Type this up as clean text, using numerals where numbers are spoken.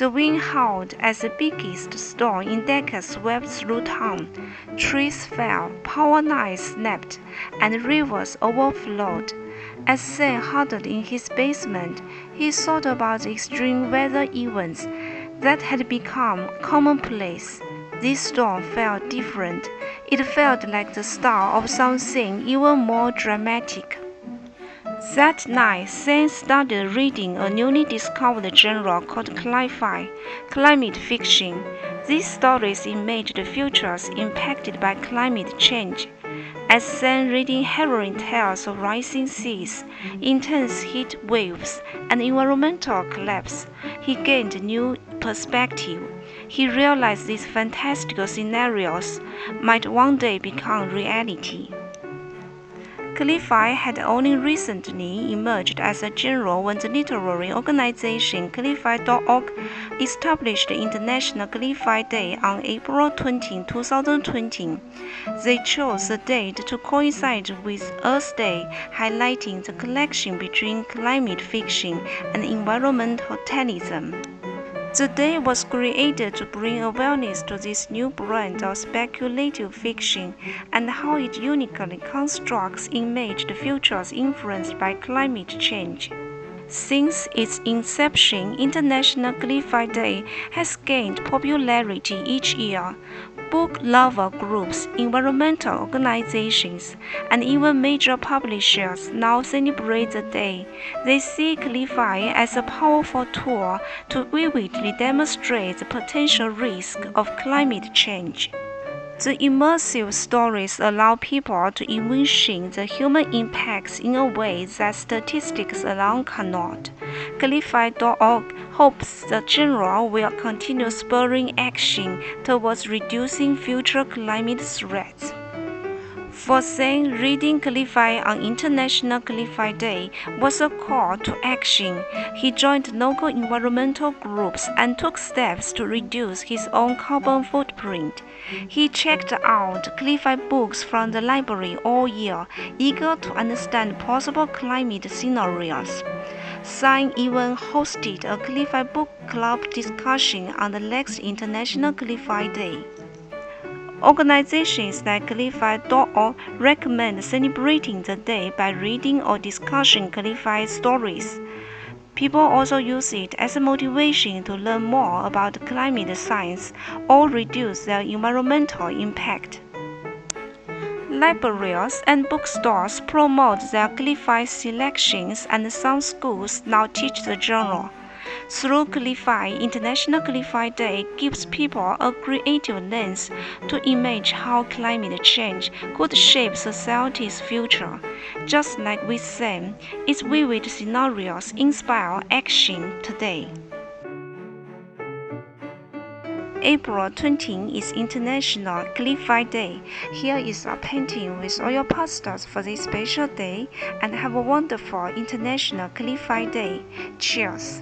The wind howled as the biggest storm in decades swept through town. Trees fell, power lines snapped, and rivers overflowed. As Sam huddled in his basement, he thought about the extreme weather events that had become commonplace. This storm felt different. It felt like the start of something even more dramatic. That night, Sam started reading a newly discovered genre called Cli-Fi, climate fiction. These stories imagine the futures impacted by climate change. As Sam reading harrowing tales of rising seas, intense heat waves, and environmental collapse, he gained new perspective. He realized these fantastical scenarios might one day become reality. Cli-Fi had only recently emerged as a genre when the literary organization Cli-Fi.org established the International Cli-Fi Day on April 20, 2020. They chose the date to coincide with Earth Day, highlighting the connection between climate fiction and environmentalism. The day was created to bring awareness to this new brand of speculative fiction and how it uniquely constructs imaged futures influenced by climate change. Since its inception, International Cli-Fi Day has gained popularity each year. Book lover groups, environmental organizations, and even major publishers now celebrate the day. They see Cli-Fi as a powerful tool to vividly demonstrate the potential risk of climate change. The immersive stories allow people to envision the human impacts in a way that statistics alone cannot. Cli-Fi.org hopes the genre will continue spurring action towards reducing future climate threats. For Sam, reading Cli-Fi on International Cli-Fi Day was a call to action. He joined local environmental groups and took steps to reduce his own carbon footprint. He checked out Cli-Fi books from the library all year, eager to understand possible climate scenarios. Sam even hosted a Cli-Fi book club discussion on the next International Cli-Fi Day. Organizations like Cli-Fi.org recommend celebrating the day by reading or discussing Cli-Fi stories. People also use it as a motivation to learn more about climate science or reduce their environmental impact. Libraries and bookstores promote their Cli-Fi selections, and some schools now teach the genre. Through Cli-Fi, International Cli-Fi Day gives people a creative lens to imagine how climate change could shape society's future. Just like with Sam, its vivid scenarios inspire action today. April 20 is International Cli-Fi Day. Here is a painting with all your pastels for this special day, and have a wonderful International Cli-Fi Day. Cheers!